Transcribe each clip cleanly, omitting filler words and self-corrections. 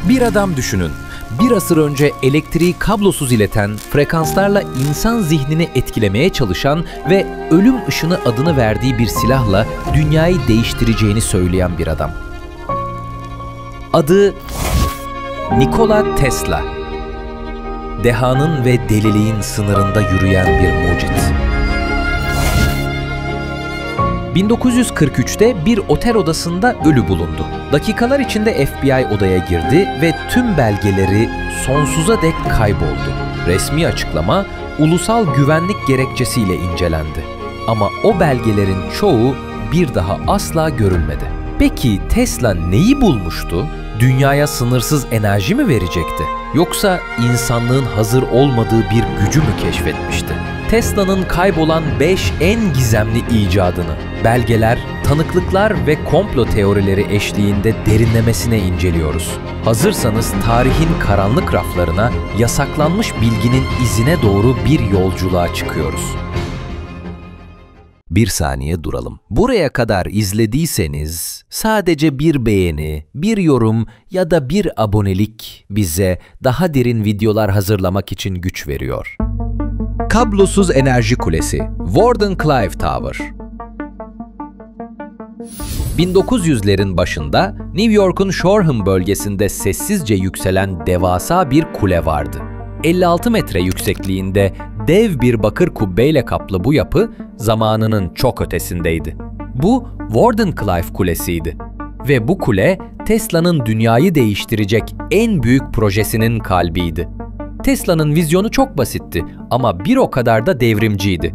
Bir adam düşünün. Bir asır önce elektriği kablosuz ileten, frekanslarla insan zihnini etkilemeye çalışan ve ölüm ışını adını verdiği bir silahla dünyayı değiştireceğini söyleyen bir adam. Adı Nikola Tesla. Dehanın ve deliliğin sınırında yürüyen bir mucit. 1943'te bir otel odasında ölü bulundu. Dakikalar içinde FBI odaya girdi ve tüm belgeleri sonsuza dek kayboldu. Resmi açıklama, ulusal güvenlik gerekçesiyle incelendi. Ama o belgelerin çoğu bir daha asla görülmedi. Peki Tesla neyi bulmuştu? Dünyaya sınırsız enerji mi verecekti? Yoksa insanlığın hazır olmadığı bir gücü mü keşfetmişti? Tesla'nın kaybolan 5 en gizemli icadını, belgeler, tanıklıklar ve komplo teorileri eşliğinde derinlemesine inceliyoruz. Hazırsanız tarihin karanlık raflarına, yasaklanmış bilginin izine doğru bir yolculuğa çıkıyoruz. Bir saniye duralım. Buraya kadar izlediyseniz sadece bir beğeni, bir yorum ya da bir abonelik bize daha derin videolar hazırlamak için güç veriyor. Kablosuz enerji kulesi, Wardenclyffe Tower. 1900'lerin başında New York'un Shoreham bölgesinde sessizce yükselen devasa bir kule vardı. 56 metre yüksekliğinde dev bir bakır kubbeyle kaplı bu yapı zamanının çok ötesindeydi. Bu Wardenclyffe Kulesi'ydi. Ve bu kule Tesla'nın dünyayı değiştirecek en büyük projesinin kalbiydi. Tesla'nın vizyonu çok basitti ama bir o kadar da devrimciydi.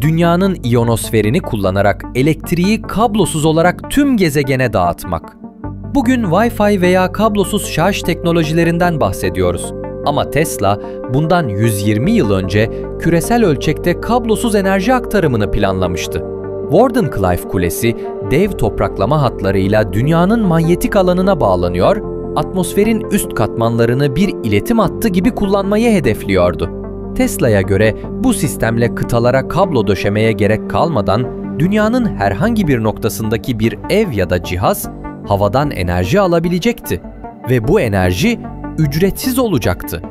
Dünyanın iyonosferini kullanarak elektriği kablosuz olarak tüm gezegene dağıtmak. Bugün Wi-Fi veya kablosuz şarj teknolojilerinden bahsediyoruz. Ama Tesla bundan 120 yıl önce küresel ölçekte kablosuz enerji aktarımını planlamıştı. Wardenclyffe Kulesi dev topraklama hatlarıyla dünyanın manyetik alanına bağlanıyor, atmosferin üst katmanlarını bir iletim hattı gibi kullanmayı hedefliyordu. Tesla'ya göre bu sistemle kıtalara kablo döşemeye gerek kalmadan dünyanın herhangi bir noktasındaki bir ev ya da cihaz havadan enerji alabilecekti. Ve bu enerji ücretsiz olacaktı.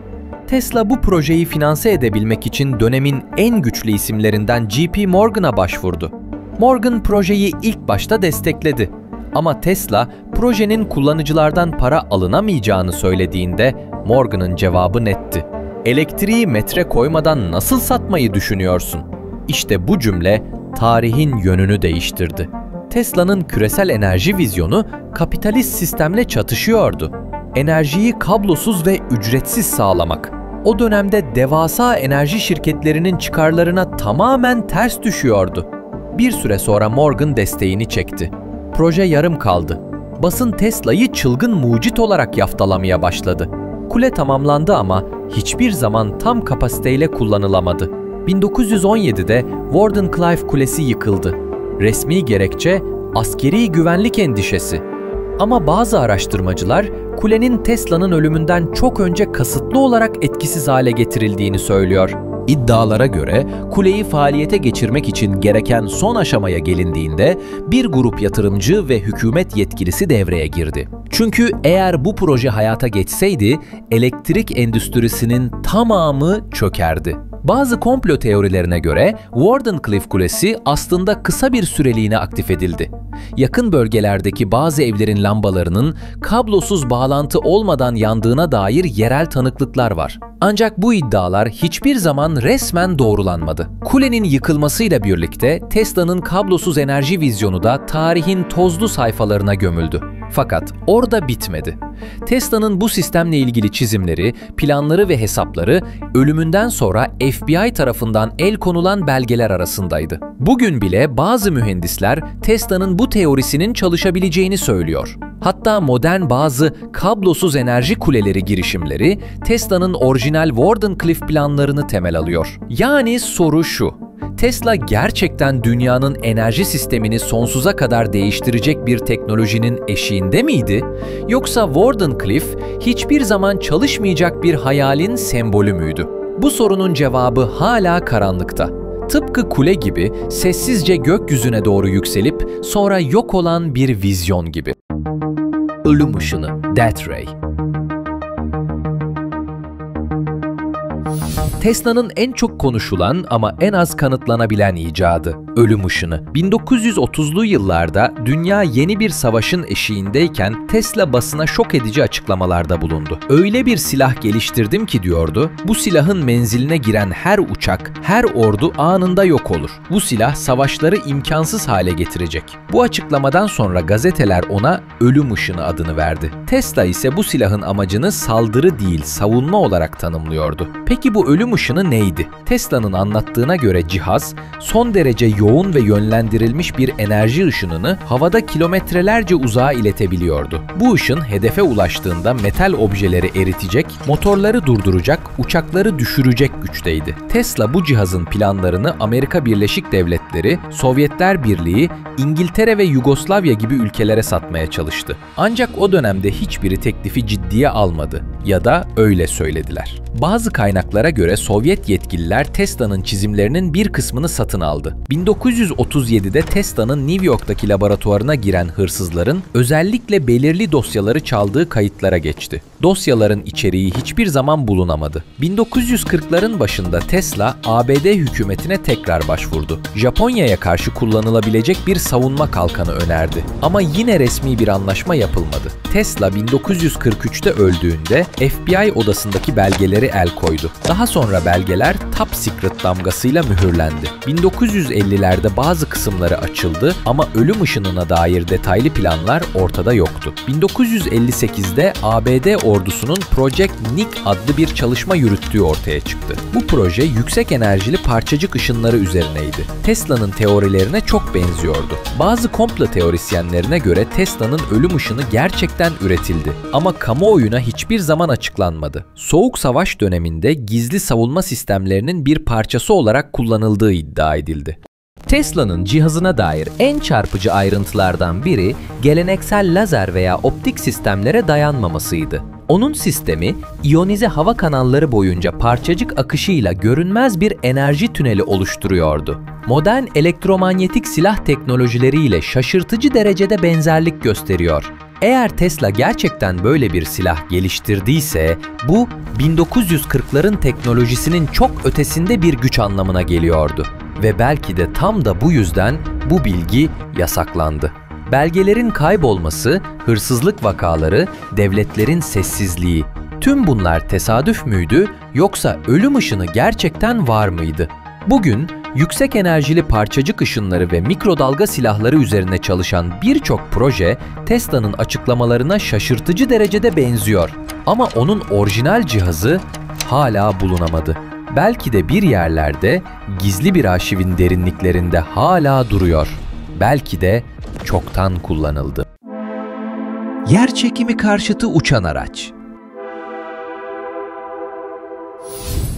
Tesla bu projeyi finanse edebilmek için dönemin en güçlü isimlerinden JP Morgan'a başvurdu. Morgan projeyi ilk başta destekledi. Ama Tesla, projenin kullanıcılardan para alınamayacağını söylediğinde Morgan'ın cevabı netti. Elektriği metre koymadan nasıl satmayı düşünüyorsun? İşte bu cümle tarihin yönünü değiştirdi. Tesla'nın küresel enerji vizyonu kapitalist sistemle çatışıyordu. Enerjiyi kablosuz ve ücretsiz sağlamak. O dönemde devasa enerji şirketlerinin çıkarlarına tamamen ters düşüyordu. Bir süre sonra Morgan desteğini çekti. Proje yarım kaldı. Basın Tesla'yı çılgın mucit olarak yaftalamaya başladı. Kule tamamlandı ama hiçbir zaman tam kapasiteyle kullanılamadı. 1917'de Wardenclyffe Kulesi yıkıldı. Resmi gerekçe askeri güvenlik endişesi. Ama bazı araştırmacılar kulenin Tesla'nın ölümünden çok önce kasıtlı olarak etkisiz hale getirildiğini söylüyor. İddialara göre kuleyi faaliyete geçirmek için gereken son aşamaya gelindiğinde bir grup yatırımcı ve hükümet yetkilisi devreye girdi. Çünkü eğer bu proje hayata geçseydi elektrik endüstrisinin tamamı çökerdi. Bazı komplo teorilerine göre Wardenclyffe Kulesi aslında kısa bir süreliğine aktif edildi. Yakın bölgelerdeki bazı evlerin lambalarının kablosuz bağlantı olmadan yandığına dair yerel tanıklıklar var. Ancak bu iddialar hiçbir zaman resmen doğrulanmadı. Kulenin yıkılmasıyla birlikte Tesla'nın kablosuz enerji vizyonu da tarihin tozlu sayfalarına gömüldü. Fakat orada bitmedi. Tesla'nın bu sistemle ilgili çizimleri, planları ve hesapları ölümünden sonra FBI tarafından el konulan belgeler arasındaydı. Bugün bile bazı mühendisler Tesla'nın bu teorisinin çalışabileceğini söylüyor. Hatta modern bazı kablosuz enerji kuleleri girişimleri Tesla'nın orijinal Wardenclyffe planlarını temel alıyor. Yani soru şu: Tesla gerçekten dünyanın enerji sistemini sonsuza kadar değiştirecek bir teknolojinin eşiğinde miydi? Yoksa Wardenclyffe hiçbir zaman çalışmayacak bir hayalin sembolü müydü? Bu sorunun cevabı hala karanlıkta. Tıpkı kule gibi sessizce gökyüzüne doğru yükselip sonra yok olan bir vizyon gibi. Ölüm ışını, Death Ray. Tesla'nın en çok konuşulan ama en az kanıtlanabilen icadı, ölüm ışını. 1930'lu yıllarda dünya yeni bir savaşın eşiğindeyken Tesla basına şok edici açıklamalarda bulundu. Öyle bir silah geliştirdim ki diyordu, bu silahın menziline giren her uçak, her ordu anında yok olur. Bu silah savaşları imkansız hale getirecek. Bu açıklamadan sonra gazeteler ona ölüm ışını adını verdi. Tesla ise bu silahın amacını saldırı değil, savunma olarak tanımlıyordu. Peki bu ölüm ışını neydi? Tesla'nın anlattığına göre cihaz, son derece yoğun ve yönlendirilmiş bir enerji ışınını havada kilometrelerce uzağa iletebiliyordu. Bu ışın hedefe ulaştığında metal objeleri eritecek, motorları durduracak, uçakları düşürecek güçteydi. Tesla bu cihazın planlarını Amerika Birleşik Devletleri, Sovyetler Birliği, İngiltere ve Yugoslavya gibi ülkelere satmaya çalıştı. Ancak o dönemde hiçbiri teklifi ciddiye almadı ya da öyle söylediler. Bazı kaynaklara göre Sovyet yetkililer Tesla'nın çizimlerinin bir kısmını satın aldı. 1937'de Tesla'nın New York'taki laboratuvarına giren hırsızların özellikle belirli dosyaları çaldığı kayıtlara geçti. Dosyaların içeriği hiçbir zaman bulunamadı. 1940'ların başında Tesla, ABD hükümetine tekrar başvurdu. Japonya'ya karşı kullanılabilecek bir savunma kalkanı önerdi. Ama yine resmi bir anlaşma yapılmadı. Tesla 1943'te öldüğünde FBI odasındaki belgeleri el koydu. Daha sonra belgeler Top Secret damgasıyla mühürlendi. 1950'lerde bazı kısımları açıldı ama ölüm ışınına dair detaylı planlar ortada yoktu. 1958'de ABD ordusunun Project Nick adlı bir çalışma yürüttüğü ortaya çıktı. Bu proje yüksek enerjili parçacık ışınları üzerineydi. Tesla'nın teorilerine çok benziyordu. Bazı komplo teorisyenlerine göre Tesla'nın ölüm ışını gerçekten üretildi ama kamuoyuna hiçbir zaman açıklanmadı. Soğuk Savaş döneminde gizli savunma sistemlerinin bir parçası olarak kullanıldığı iddia edildi. Tesla'nın cihazına dair en çarpıcı ayrıntılardan biri geleneksel lazer veya optik sistemlere dayanmamasıydı. Onun sistemi, iyonize hava kanalları boyunca parçacık akışıyla görünmez bir enerji tüneli oluşturuyordu. Modern elektromanyetik silah teknolojileriyle şaşırtıcı derecede benzerlik gösteriyor. Eğer Tesla gerçekten böyle bir silah geliştirdiyse, bu 1940'ların teknolojisinin çok ötesinde bir güç anlamına geliyordu. Ve belki de tam da bu yüzden bu bilgi yasaklandı. Belgelerin kaybolması, hırsızlık vakaları, devletlerin sessizliği, tüm bunlar tesadüf müydü yoksa ölüm ışını gerçekten var mıydı? Bugün yüksek enerjili parçacık ışınları ve mikrodalga silahları üzerine çalışan birçok proje Tesla'nın açıklamalarına şaşırtıcı derecede benziyor. Ama onun orijinal cihazı hala bulunamadı. Belki de bir yerlerde gizli bir arşivin derinliklerinde hala duruyor. Belki de çoktan kullanıldı. Yerçekimi karşıtı uçan araç.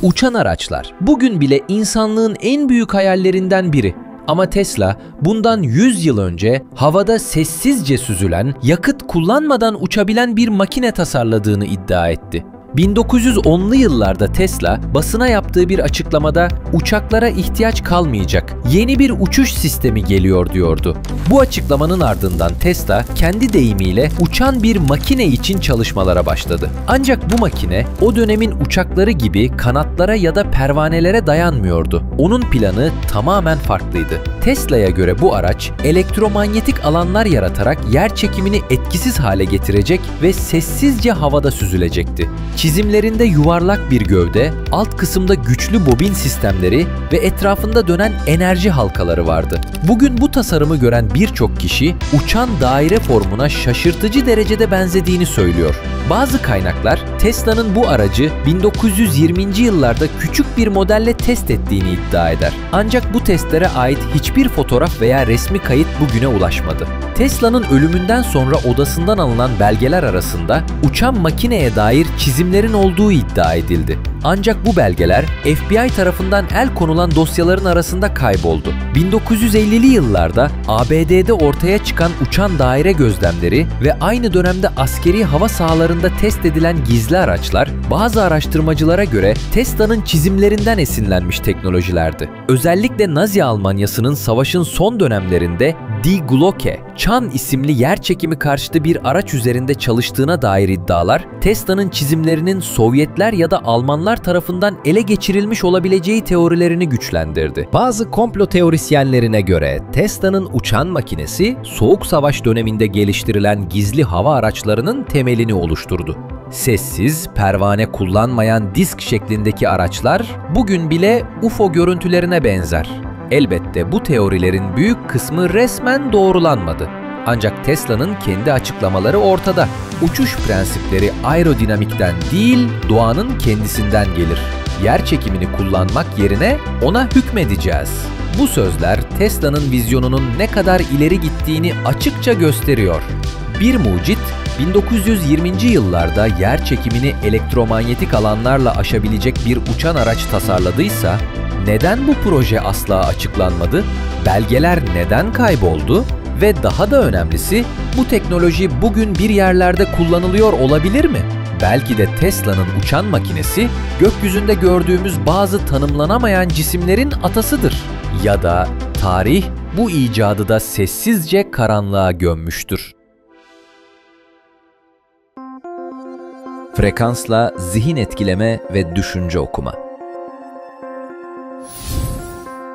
Uçan araçlar bugün bile insanlığın en büyük hayallerinden biri. Ama Tesla bundan 100 yıl önce havada sessizce süzülen, yakıt kullanmadan uçabilen bir makine tasarladığını iddia etti. 1910'lu yıllarda Tesla, basına yaptığı bir açıklamada uçaklara ihtiyaç kalmayacak, yeni bir uçuş sistemi geliyor diyordu. Bu açıklamanın ardından Tesla, kendi deyimiyle uçan bir makine için çalışmalara başladı. Ancak bu makine, o dönemin uçakları gibi kanatlara ya da pervanelere dayanmıyordu. Onun planı tamamen farklıydı. Tesla'ya göre bu araç, elektromanyetik alanlar yaratarak yer çekimini etkisiz hale getirecek ve sessizce havada süzülecekti. Çizimlerinde yuvarlak bir gövde, alt kısımda güçlü bobin sistemleri ve etrafında dönen enerji halkaları vardı. Bugün bu tasarımı gören birçok kişi uçan daire formuna şaşırtıcı derecede benzediğini söylüyor. Bazı kaynaklar Tesla'nın bu aracı 1920. yıllarda küçük bir modelle test ettiğini iddia eder. Ancak bu testlere ait hiçbir fotoğraf veya resmi kayıt bugüne ulaşmadı. Tesla'nın ölümünden sonra odasından alınan belgeler arasında uçan makineye dair çizimlerin olduğu iddia edildi. Ancak bu belgeler FBI tarafından el konulan dosyaların arasında kayboldu. 1950'li yıllarda ABD'de ortaya çıkan uçan daire gözlemleri ve aynı dönemde askeri hava sahalarında test edilen gizli araçlar, bazı araştırmacılara göre Tesla'nın çizimlerinden esinlenmiş teknolojilerdi. Özellikle Nazi Almanyası'nın savaşın son dönemlerinde Die Glocke, Uçan isimli yerçekimi karşıtı bir araç üzerinde çalıştığına dair iddialar, Tesla'nın çizimlerinin Sovyetler ya da Almanlar tarafından ele geçirilmiş olabileceği teorilerini güçlendirdi. Bazı komplo teorisyenlerine göre Tesla'nın uçan makinesi, Soğuk Savaş döneminde geliştirilen gizli hava araçlarının temelini oluşturdu. Sessiz, pervane kullanmayan disk şeklindeki araçlar bugün bile UFO görüntülerine benzer. Elbette bu teorilerin büyük kısmı resmen doğrulanmadı. Ancak Tesla'nın kendi açıklamaları ortada. Uçuş prensipleri aerodinamikten değil, doğanın kendisinden gelir. Yer çekimini kullanmak yerine ona hükmedeceğiz. Bu sözler Tesla'nın vizyonunun ne kadar ileri gittiğini açıkça gösteriyor. Bir mucit, 1920. yıllarda yer çekimini elektromanyetik alanlarla aşabilecek bir uçan araç tasarladıysa, neden bu proje asla açıklanmadı? Belgeler neden kayboldu? Ve daha da önemlisi, bu teknoloji bugün bir yerlerde kullanılıyor olabilir mi? Belki de Tesla'nın uçan makinesi, gökyüzünde gördüğümüz bazı tanımlanamayan cisimlerin atasıdır. Ya da tarih bu icadı da sessizce karanlığa gömmüştür. Frekansla zihin etkileme ve düşünce okuma.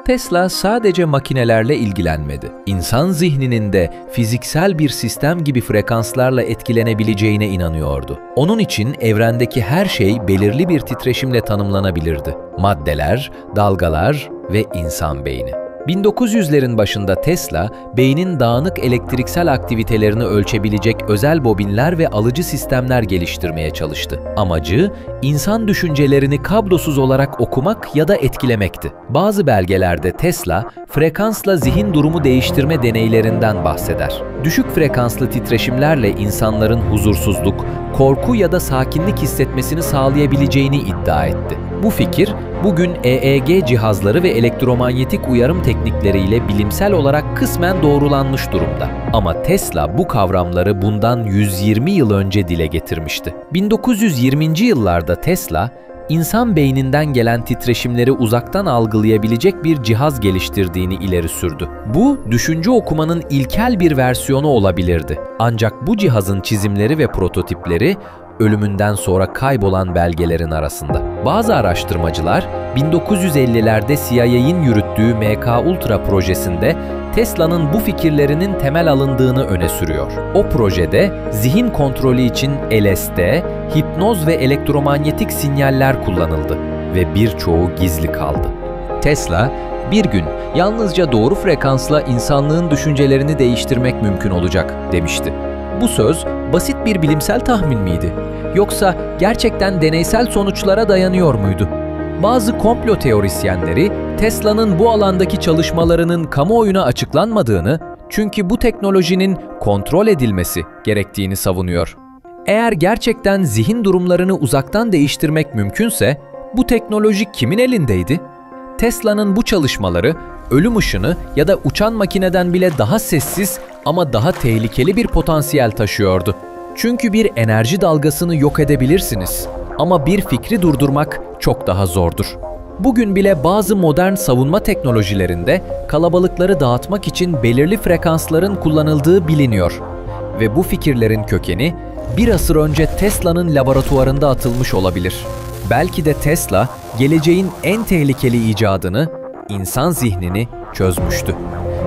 Tesla sadece makinelerle ilgilenmedi. İnsan zihninin de fiziksel bir sistem gibi frekanslarla etkilenebileceğine inanıyordu. Onun için evrendeki her şey belirli bir titreşimle tanımlanabilirdi. Maddeler, dalgalar ve insan beyni. 1900'lerin başında Tesla, beynin dağınık elektriksel aktivitelerini ölçebilecek özel bobinler ve alıcı sistemler geliştirmeye çalıştı. Amacı, insan düşüncelerini kablosuz olarak okumak ya da etkilemekti. Bazı belgelerde Tesla, frekansla zihin durumu değiştirme deneylerinden bahseder. Düşük frekanslı titreşimlerle insanların huzursuzluk, korku ya da sakinlik hissetmesini sağlayabileceğini iddia etti. Bu fikir, bugün EEG cihazları ve elektromanyetik uyarım teknikleriyle bilimsel olarak kısmen doğrulanmış durumda. Ama Tesla bu kavramları bundan 120 yıl önce dile getirmişti. 1920. yıllarda Tesla, insan beyninden gelen titreşimleri uzaktan algılayabilecek bir cihaz geliştirdiğini ileri sürdü. Bu, düşünce okumanın ilkel bir versiyonu olabilirdi. Ancak bu cihazın çizimleri ve prototipleri, ölümünden sonra kaybolan belgelerin arasında. Bazı araştırmacılar, 1950'lerde CIA'in yürüttüğü MK-Ultra projesinde Tesla'nın bu fikirlerinin temel alındığını öne sürüyor. O projede zihin kontrolü için LSD, hipnoz ve elektromanyetik sinyaller kullanıldı ve birçoğu gizli kaldı. Tesla, bir gün yalnızca doğru frekansla insanlığın düşüncelerini değiştirmek mümkün olacak demişti. Bu söz basit bir bilimsel tahmin miydi? Yoksa gerçekten deneysel sonuçlara dayanıyor muydu? Bazı komplo teorisyenleri Tesla'nın bu alandaki çalışmalarının kamuoyuna açıklanmadığını, çünkü bu teknolojinin kontrol edilmesi gerektiğini savunuyor. Eğer gerçekten zihin durumlarını uzaktan değiştirmek mümkünse, bu teknoloji kimin elindeydi? Tesla'nın bu çalışmaları, ölüm ışını ya da uçan makineden bile daha sessiz ama daha tehlikeli bir potansiyel taşıyordu. Çünkü bir enerji dalgasını yok edebilirsiniz ama bir fikri durdurmak çok daha zordur. Bugün bile bazı modern savunma teknolojilerinde kalabalıkları dağıtmak için belirli frekansların kullanıldığı biliniyor. Ve bu fikirlerin kökeni bir asır önce Tesla'nın laboratuvarında atılmış olabilir. Belki de Tesla, geleceğin en tehlikeli icadını, insan zihnini çözmüştü.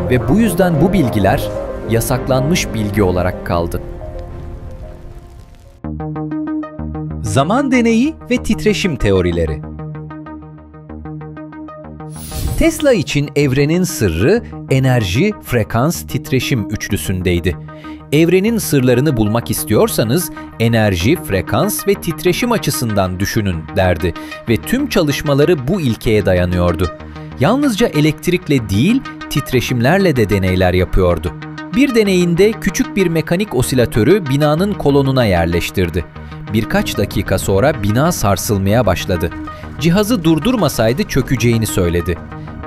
Ve bu yüzden bu bilgiler yasaklanmış bilgi olarak kaldı. Zaman deneyi ve titreşim teorileri. Tesla için evrenin sırrı enerji, frekans, titreşim üçlüsündeydi. Evrenin sırlarını bulmak istiyorsanız enerji, frekans ve titreşim açısından düşünün derdi ve tüm çalışmaları bu ilkeye dayanıyordu. Yalnızca elektrikle değil, titreşimlerle de deneyler yapıyordu. Bir deneyinde küçük bir mekanik osilatörü binanın kolonuna yerleştirdi. Birkaç dakika sonra bina sarsılmaya başladı. Cihazı durdurmasaydı çökeceğini söyledi.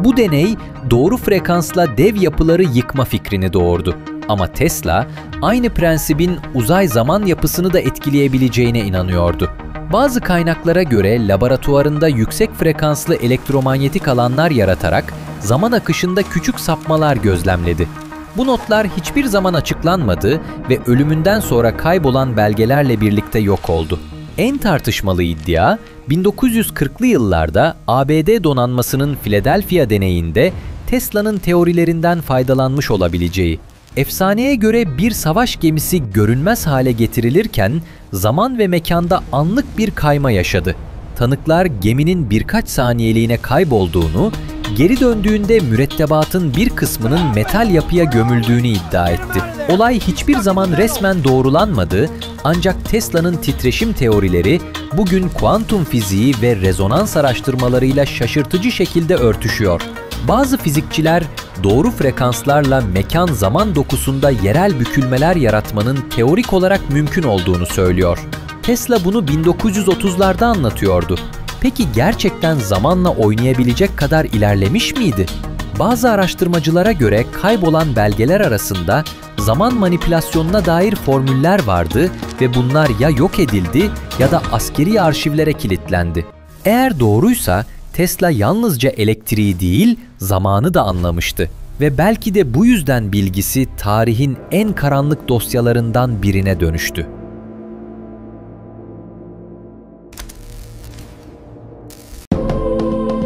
Bu deney doğru frekansla dev yapıları yıkma fikrini doğurdu. Ama Tesla, aynı prensibin uzay zaman yapısını da etkileyebileceğine inanıyordu. Bazı kaynaklara göre laboratuvarında yüksek frekanslı elektromanyetik alanlar yaratarak zaman akışında küçük sapmalar gözlemledi. Bu notlar hiçbir zaman açıklanmadı ve ölümünden sonra kaybolan belgelerle birlikte yok oldu. En tartışmalı iddia, 1940'lı yıllarda ABD donanmasının Philadelphia deneyinde Tesla'nın teorilerinden faydalanmış olabileceği. Efsaneye göre bir savaş gemisi görünmez hale getirilirken zaman ve mekanda anlık bir kayma yaşadı. Tanıklar geminin birkaç saniyeliğine kaybolduğunu, geri döndüğünde mürettebatın bir kısmının metal yapıya gömüldüğünü iddia etti. Olay hiçbir zaman resmen doğrulanmadı, ancak Tesla'nın titreşim teorileri bugün kuantum fiziği ve rezonans araştırmalarıyla şaşırtıcı şekilde örtüşüyor. Bazı fizikçiler doğru frekanslarla mekan-zaman dokusunda yerel bükülmeler yaratmanın teorik olarak mümkün olduğunu söylüyor. Tesla bunu 1930'larda anlatıyordu. Peki gerçekten zamanla oynayabilecek kadar ilerlemiş miydi? Bazı araştırmacılara göre kaybolan belgeler arasında zaman manipülasyonuna dair formüller vardı ve bunlar ya yok edildi ya da askeri arşivlere kilitlendi. Eğer doğruysa Tesla yalnızca elektriği değil, zamanı da anlamıştı ve belki de bu yüzden bilgisi tarihin en karanlık dosyalarından birine dönüştü.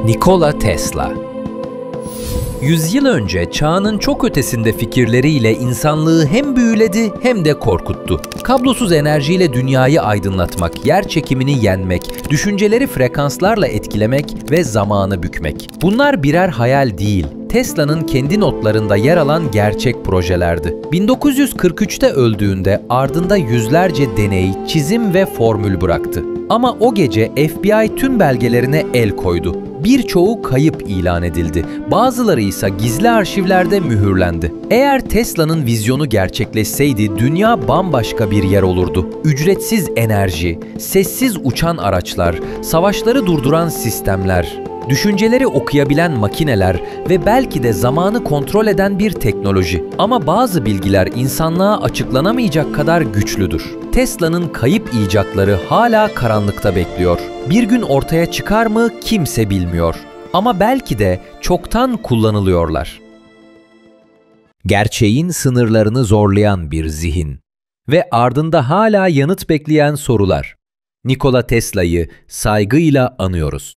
Nikola Tesla. 100 yıl önce çağının çok ötesinde fikirleriyle insanlığı hem büyüledi hem de korkuttu. Kablosuz enerjiyle dünyayı aydınlatmak, yer çekimini yenmek, düşünceleri frekanslarla etkilemek ve zamanı bükmek. Bunlar birer hayal değil, Tesla'nın kendi notlarında yer alan gerçek projelerdi. 1943'te öldüğünde ardında yüzlerce deney, çizim ve formül bıraktı. Ama o gece FBI tüm belgelerine el koydu. Birçoğu kayıp ilan edildi. Bazıları ise gizli arşivlerde mühürlendi. Eğer Tesla'nın vizyonu gerçekleşseydi dünya bambaşka bir yer olurdu. Ücretsiz enerji, sessiz uçan araçlar, savaşları durduran sistemler, düşünceleri okuyabilen makineler ve belki de zamanı kontrol eden bir teknoloji. Ama bazı bilgiler insanlığa açıklanamayacak kadar güçlüdür. Tesla'nın kayıp icatları hala karanlıkta bekliyor. Bir gün ortaya çıkar mı kimse bilmiyor. Ama belki de çoktan kullanılıyorlar. Gerçeğin sınırlarını zorlayan bir zihin ve ardında hala yanıt bekleyen sorular. Nikola Tesla'yı saygıyla anıyoruz.